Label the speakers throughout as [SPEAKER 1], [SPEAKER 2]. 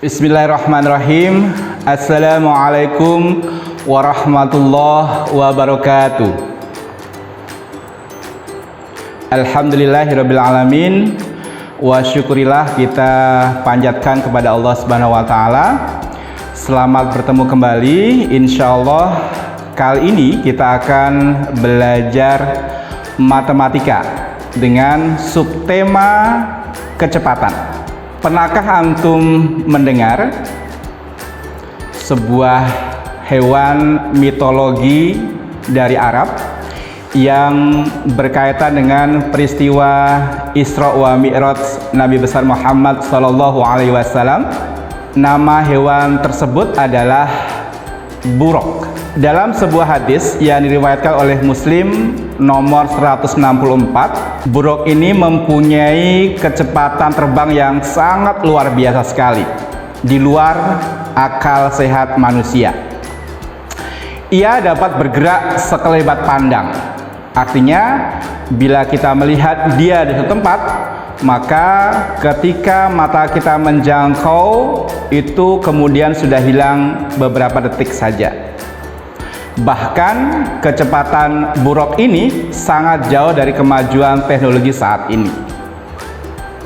[SPEAKER 1] Bismillahirrahmanirrahim. Assalamualaikum warahmatullahi wabarakatuh. Alhamdulillahirabbil alamin. Wa syukurillah kita panjatkan kepada Allah Subhanahu wa taala. Selamat bertemu kembali. Insyaallah kali ini kita akan belajar matematika dengan subtema kecepatan. Pernahkah antum mendengar sebuah hewan mitologi dari Arab yang berkaitan dengan peristiwa Isra wa Mi'raj Nabi besar Muhammad SAW? Nama hewan tersebut adalah buraq. Dalam sebuah hadis yang diriwayatkan oleh Muslim nomor 164, buraq ini mempunyai kecepatan terbang yang sangat luar biasa sekali, di luar akal sehat manusia. Ia dapat bergerak sekelebat pandang. Artinya, bila kita melihat dia di satu tempat, maka ketika mata kita menjangkau, itu kemudian sudah hilang beberapa detik saja. Bahkan kecepatan buraq ini sangat jauh dari kemajuan teknologi saat ini.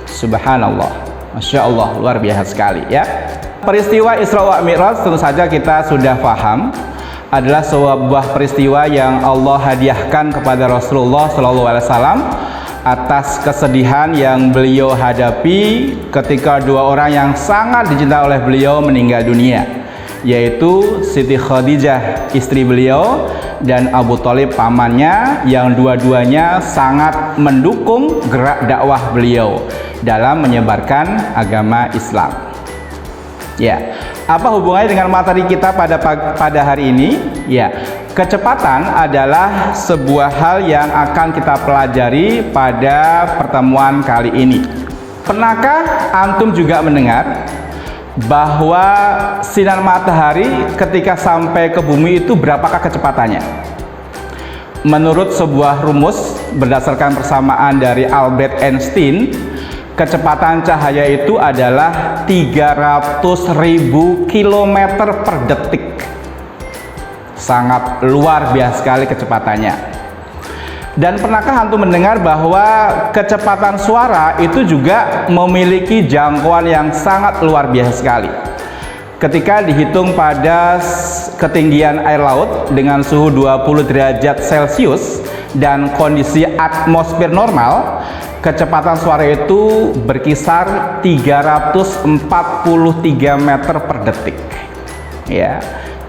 [SPEAKER 1] Subhanallah, Masya Allah, luar biasa sekali ya. Peristiwa Isra wa Mi'raj tentu saja kita sudah paham adalah sebuah peristiwa yang Allah hadiahkan kepada Rasulullah SAW atas kesedihan yang beliau hadapi ketika dua orang yang sangat dicintai oleh beliau meninggal dunia, yaitu Siti Khadijah istri beliau dan Abu Thalib pamannya, yang dua-duanya sangat mendukung gerak dakwah beliau dalam menyebarkan agama Islam. Ya, apa hubungannya dengan materi kita pada hari ini? Ya, kecepatan adalah sebuah hal yang akan kita pelajari pada pertemuan kali ini. Pernahkah antum juga mendengar bahwa sinar matahari ketika sampai ke bumi itu berapakah kecepatannya? Menurut sebuah rumus berdasarkan persamaan dari Albert Einstein, kecepatan cahaya itu adalah 300.000 km per detik. Sangat luar biasa sekali kecepatannya. Dan pernahkah antum mendengar bahwa kecepatan suara itu juga memiliki jangkauan yang sangat luar biasa sekali? Ketika dihitung pada ketinggian air laut dengan suhu 20 derajat Celcius dan kondisi atmosfer normal, kecepatan suara itu berkisar 343 meter per detik. Ya,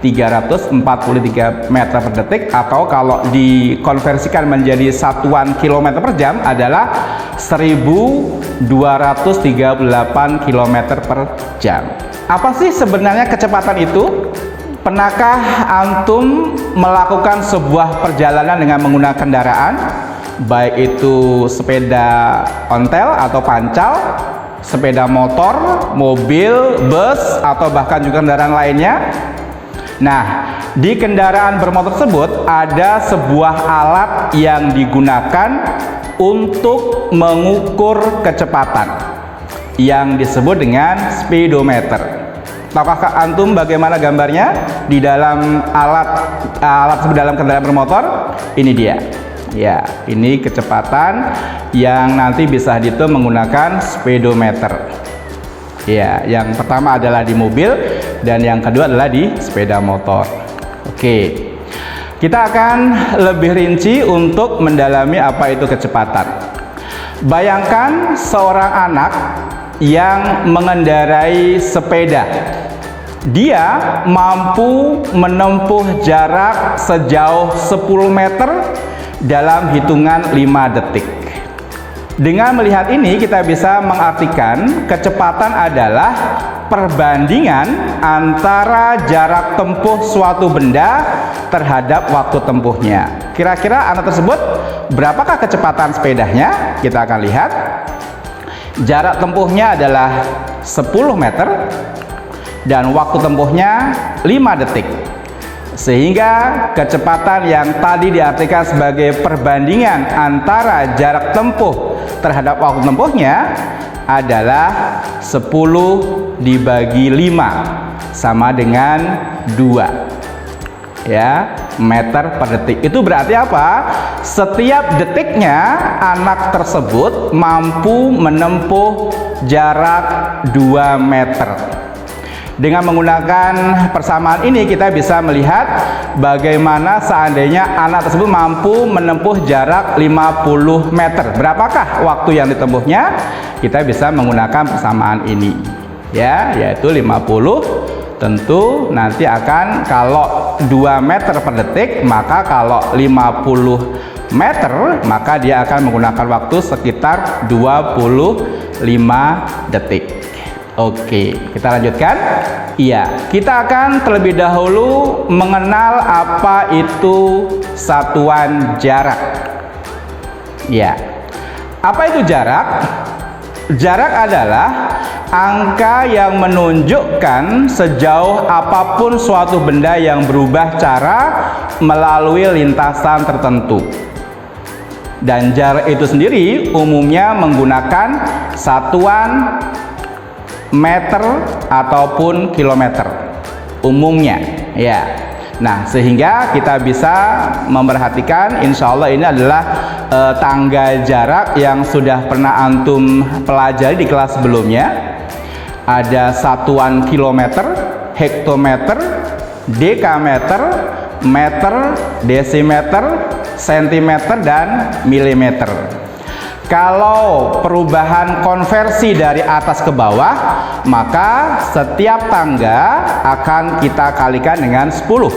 [SPEAKER 1] 343 meter per detik, atau kalau dikonversikan menjadi satuan kilometer per jam adalah 1238 km per jam. Apa sih sebenarnya kecepatan itu? Pernahkah antum melakukan sebuah perjalanan dengan menggunakan kendaraan, baik itu sepeda ontel atau pancal, sepeda motor, mobil, bus, atau bahkan juga kendaraan lainnya? Nah, di kendaraan bermotor tersebut ada sebuah alat yang digunakan untuk mengukur kecepatan yang disebut dengan speedometer. Tahukah antum bagaimana gambarnya di dalam alat dalam kendaraan bermotor? Ini dia. Ya, ini kecepatan yang nanti bisa dihitung menggunakan speedometer. Ya, yang pertama adalah di mobil dan yang kedua adalah di sepeda motor. Oke, kita akan lebih rinci untuk mendalami apa itu kecepatan. Bayangkan seorang anak yang mengendarai sepeda. Dia mampu menempuh jarak sejauh 10 meter dalam hitungan 5 detik. Dengan melihat ini, kita bisa mengartikan kecepatan adalah perbandingan antara jarak tempuh suatu benda terhadap waktu tempuhnya. Kira-kira anak tersebut berapakah kecepatan sepedanya? Kita akan lihat. Jarak tempuhnya adalah 10 meter dan waktu tempuhnya 5 detik. Sehingga kecepatan yang tadi diartikan sebagai perbandingan antara jarak tempuh terhadap waktu tempuhnya adalah 10 dibagi 5 sama dengan 2 ya, meter per detik. Itu berarti apa? Setiap detiknya anak tersebut mampu menempuh jarak 2 meter. Dengan menggunakan persamaan ini kita bisa melihat bagaimana seandainya anak tersebut mampu menempuh jarak 50 meter. Berapakah waktu yang ditempuhnya? Kita bisa menggunakan persamaan ini ya, yaitu 50. Tentu nanti akan, kalau 2 meter per detik, maka kalau 50 meter maka dia akan menggunakan waktu sekitar 25 detik. Oke, kita lanjutkan. Iya, kita akan terlebih dahulu mengenal apa itu satuan jarak. Ya, apa itu jarak? Jarak adalah angka yang menunjukkan sejauh apapun suatu benda yang berubah cara melalui lintasan tertentu. Dan jarak itu sendiri umumnya menggunakan satuan meter ataupun kilometer umumnya ya. Nah, sehingga kita bisa memperhatikan, insya Allah ini adalah tangga jarak yang sudah pernah antum pelajari di kelas sebelumnya. Ada satuan kilometer, hektometer, dekameter, meter, desimeter, sentimeter, dan milimeter. Kalau perubahan konversi dari atas ke bawah, maka setiap tangga akan kita kalikan dengan 10.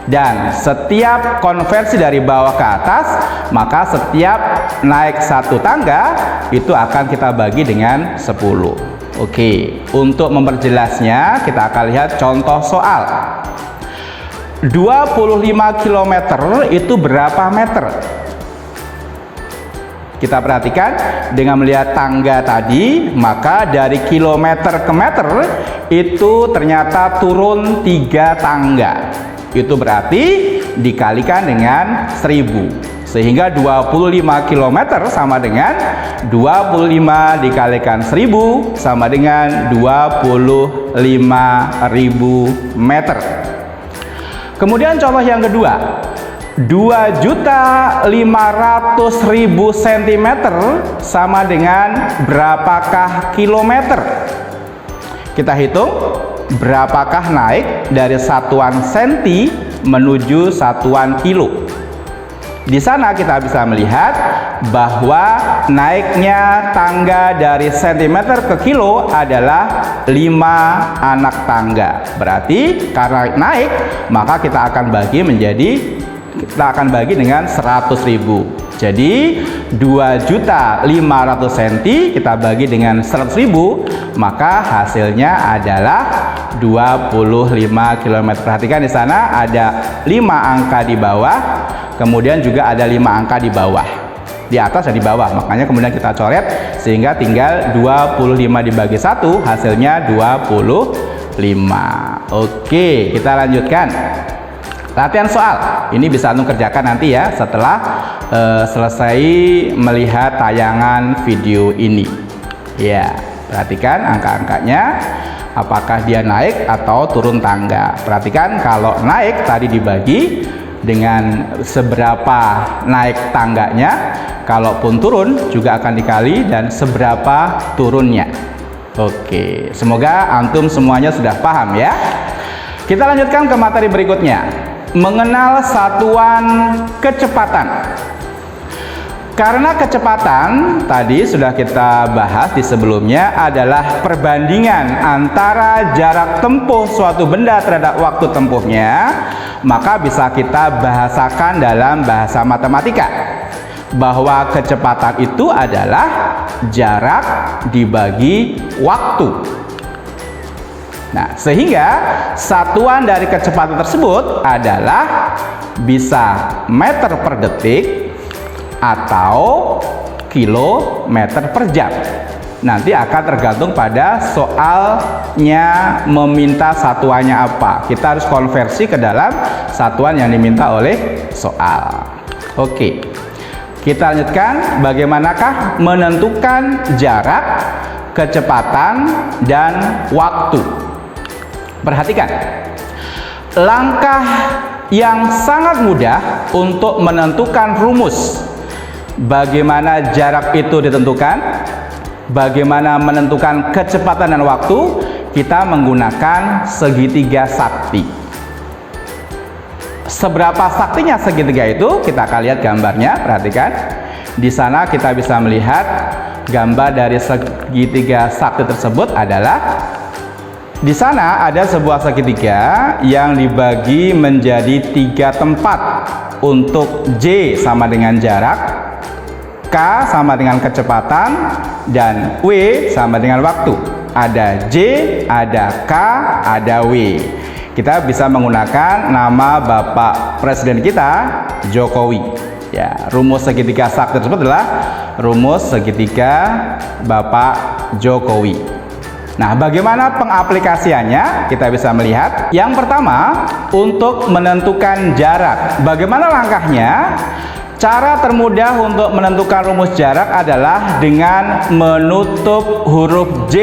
[SPEAKER 1] Dan setiap konversi dari bawah ke atas, maka setiap naik satu tangga itu akan kita bagi dengan 10. Oke, untuk memperjelasnya kita akan lihat contoh soal. 25 km itu berapa meter? Kita perhatikan, dengan melihat tangga tadi, maka dari kilometer ke meter itu ternyata turun 3 tangga. Itu berarti dikalikan dengan 1000. Sehingga 25 km sama dengan 25 dikalikan 1000 sama dengan 25.000 meter. Kemudian contoh yang kedua. 2.500.000 cm sama dengan berapakah kilometer? Kita hitung berapakah naik dari satuan senti menuju satuan kilo. Di sana kita bisa melihat bahwa naiknya tangga dari sentimeter ke kilo adalah 5 anak tangga. Berarti karena naik, maka kita akan bagi dengan 100.000. Jadi 2.500.000 cm kita bagi dengan 100.000, maka hasilnya adalah 25 km. Perhatikan di sana ada 5 angka di bawah, kemudian juga ada 5 angka di bawah, di atas dan di bawah. Makanya kemudian kita coret sehingga tinggal 25 dibagi 1, hasilnya 25. Oke, kita lanjutkan. Latihan soal ini bisa antum kerjakan nanti ya setelah selesai melihat tayangan video ini. Ya, perhatikan angka-angkanya, apakah dia naik atau turun tangga. Perhatikan kalau naik tadi dibagi dengan seberapa naik tangganya, kalaupun turun juga akan dikali dan seberapa turunnya. Oke, semoga antum semuanya sudah paham ya. Kita lanjutkan ke materi berikutnya. Mengenal satuan kecepatan. Karena kecepatan tadi sudah kita bahas di sebelumnya adalah perbandingan antara jarak tempuh suatu benda terhadap waktu tempuhnya, maka bisa kita bahasakan dalam bahasa matematika bahwa kecepatan itu adalah jarak dibagi waktu. Nah, sehingga satuan dari kecepatan tersebut adalah bisa meter per detik atau kilometer per jam. Nanti akan tergantung pada soalnya meminta satuannya apa. Kita harus konversi ke dalam satuan yang diminta oleh soal. Oke. Kita lanjutkan, bagaimanakah menentukan jarak, kecepatan, dan waktu. Perhatikan, langkah yang sangat mudah untuk menentukan rumus bagaimana jarak itu ditentukan, bagaimana menentukan kecepatan dan waktu, kita menggunakan segitiga sakti. Seberapa saktinya segitiga itu? Kita akan lihat gambarnya. Perhatikan, di sana kita bisa melihat gambar dari segitiga sakti tersebut adalah di sana ada sebuah segitiga yang dibagi menjadi 3 tempat untuk J sama dengan jarak, K sama dengan kecepatan, dan W sama dengan waktu. Ada J, ada K, ada W. Kita bisa menggunakan nama Bapak Presiden kita, Jokowi. Ya, rumus segitiga sakti tersebut adalah rumus segitiga Bapak Jokowi. Nah, bagaimana pengaplikasiannya? Kita bisa melihat. Yang pertama, untuk menentukan jarak. Bagaimana langkahnya? Cara termudah untuk menentukan rumus jarak adalah dengan menutup huruf J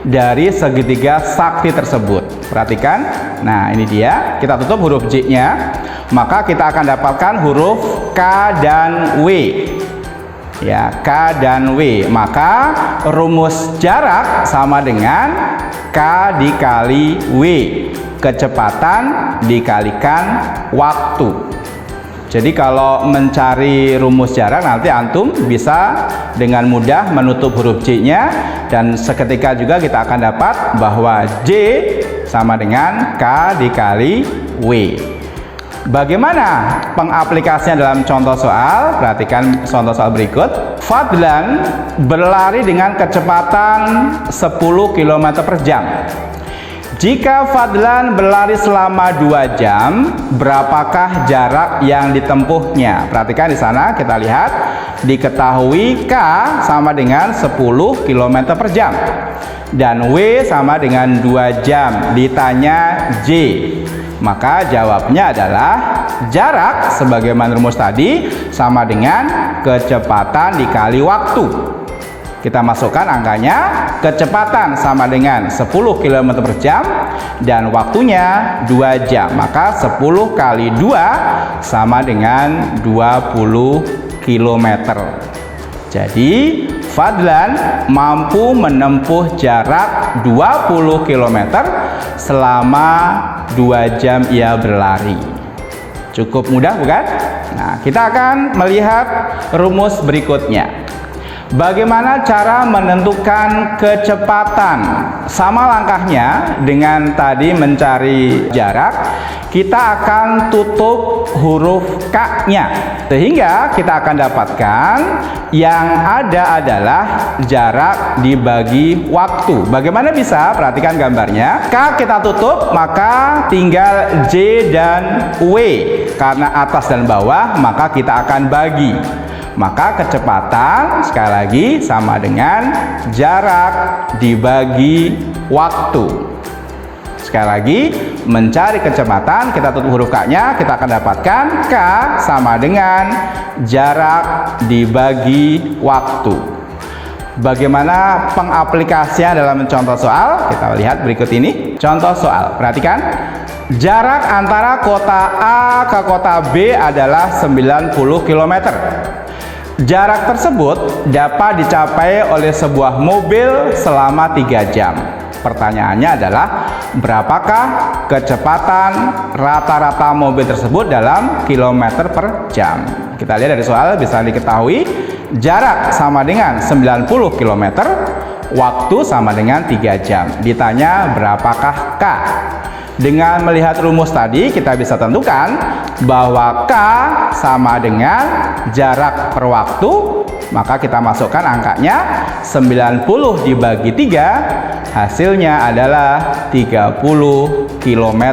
[SPEAKER 1] dari segitiga sakti tersebut. Perhatikan, nah ini dia, kita tutup huruf J-nya, maka kita akan dapatkan huruf K dan W. Ya, K dan W. Maka rumus jarak sama dengan K dikali W, kecepatan dikalikan waktu. Jadi kalau mencari rumus jarak, nanti antum bisa dengan mudah menutup huruf J-nya, dan seketika juga kita akan dapat bahwa J sama dengan K dikali W. Bagaimana pengaplikasinya dalam contoh soal? Perhatikan contoh soal berikut. Fadlan berlari dengan kecepatan 10 km per jam. Jika Fadlan berlari selama 2 jam, berapakah jarak yang ditempuhnya? Perhatikan di sana, kita lihat diketahui K sama dengan 10 km per jam dan W sama dengan 2 jam. Ditanya J, maka jawabnya adalah jarak sebagaimana rumus tadi sama dengan kecepatan dikali waktu. Kita masukkan angkanya, kecepatan sama dengan 10 km per jam dan waktunya 2 jam. Maka 10 kali 2 sama dengan 20 km. Jadi Fadlan mampu menempuh jarak 20 km selama 2 jam ia berlari. Cukup mudah, bukan? Nah, kita akan melihat rumus berikutnya. Bagaimana cara menentukan kecepatan? Sama langkahnya dengan tadi mencari jarak, kita akan tutup huruf K-nya, sehingga kita akan dapatkan yang ada adalah jarak dibagi waktu. Bagaimana bisa? Perhatikan gambarnya. K kita tutup, maka tinggal J dan W. Karena atas dan bawah, maka kita akan bagi. Maka kecepatan sekali lagi sama dengan jarak dibagi waktu. Sekali lagi, mencari kecepatan, kita tutup huruf K-nya, kita akan dapatkan K sama dengan jarak dibagi waktu. Bagaimana pengaplikasinya dalam contoh soal? Kita lihat berikut ini. Contoh soal, perhatikan. Jarak antara kota A ke kota B adalah 90 km. Jarak tersebut dapat dicapai oleh sebuah mobil selama 3 jam. Pertanyaannya adalah, berapakah kecepatan rata-rata mobil tersebut dalam kilometer per jam? Kita lihat dari soal bisa diketahui jarak sama dengan 90 km, waktu sama dengan 3 jam. Ditanya berapakah K? Dengan melihat rumus tadi, kita bisa tentukan bahwa K sama dengan jarak per waktu, maka kita masukkan angkanya 90 dibagi 3, hasilnya adalah 30 km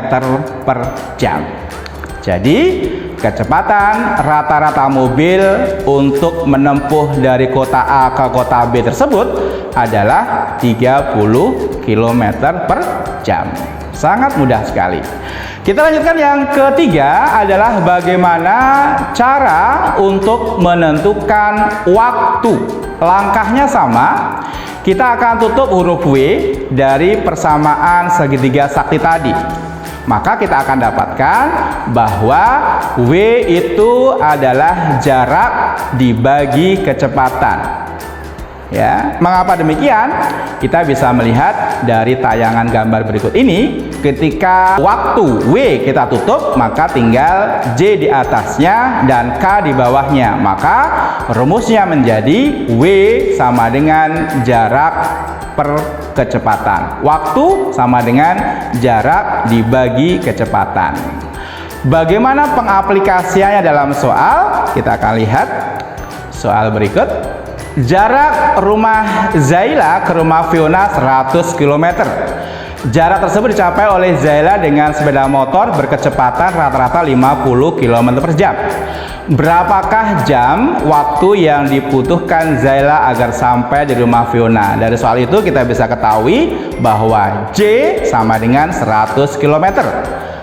[SPEAKER 1] per jam. Jadi, kecepatan rata-rata mobil untuk menempuh dari kota A ke kota B tersebut adalah 30 km per jam. Sangat mudah sekali. Kita lanjutkan yang ketiga adalah bagaimana cara untuk menentukan waktu. Langkahnya sama. Kita akan tutup huruf W dari persamaan segitiga sakti tadi. Maka kita akan dapatkan bahwa W itu adalah jarak dibagi kecepatan. Ya, mengapa demikian? Kita bisa melihat dari tayangan gambar berikut ini. Ketika waktu W kita tutup, maka tinggal J di atasnya dan K di bawahnya. Maka rumusnya menjadi W sama dengan jarak per kecepatan. Waktu sama dengan jarak dibagi kecepatan. Bagaimana pengaplikasiannya dalam soal? Kita akan lihat soal berikut. Jarak rumah Zaila ke rumah Fiona 100 km. Jarak tersebut dicapai oleh Zaila dengan sepeda motor berkecepatan rata-rata 50 km per jam. Berapakah jam waktu yang dibutuhkan Zaila agar sampai di rumah Fiona? Dari soal itu kita bisa ketahui bahwa J sama dengan 100 km.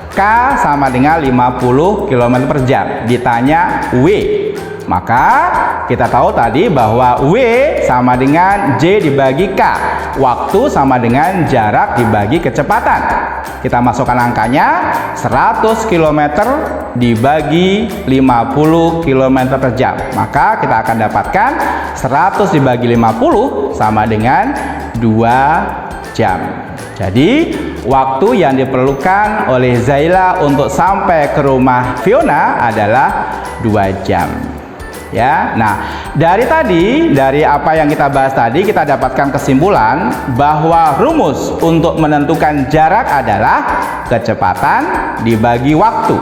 [SPEAKER 1] K sama dengan 50 km per jam. Ditanya W. Maka kita tahu tadi bahwa W sama dengan J dibagi K. Waktu sama dengan jarak dibagi kecepatan. Kita masukkan angkanya 100 km dibagi 50 km per jam. Maka kita akan dapatkan 100 dibagi 50 sama dengan 2 jam. Jadi waktu yang diperlukan oleh Zaila untuk sampai ke rumah Fiona adalah 2 jam. Ya, nah dari apa yang kita bahas tadi, kita dapatkan kesimpulan bahwa rumus untuk menentukan jarak adalah kecepatan dibagi waktu.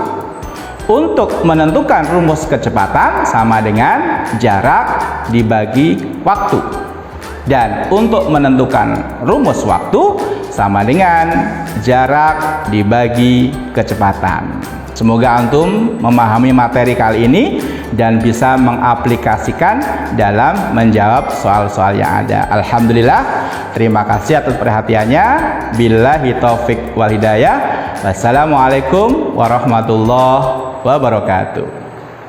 [SPEAKER 1] Untuk menentukan rumus kecepatan sama dengan jarak dibagi waktu. Dan untuk menentukan rumus waktu sama dengan jarak dibagi kecepatan. Semoga antum memahami materi kali ini dan bisa mengaplikasikan dalam menjawab soal-soal yang ada. Alhamdulillah, terima kasih atas perhatiannya. Billahi taufik wal hidayah. Wassalamualaikum warahmatullahi wabarakatuh.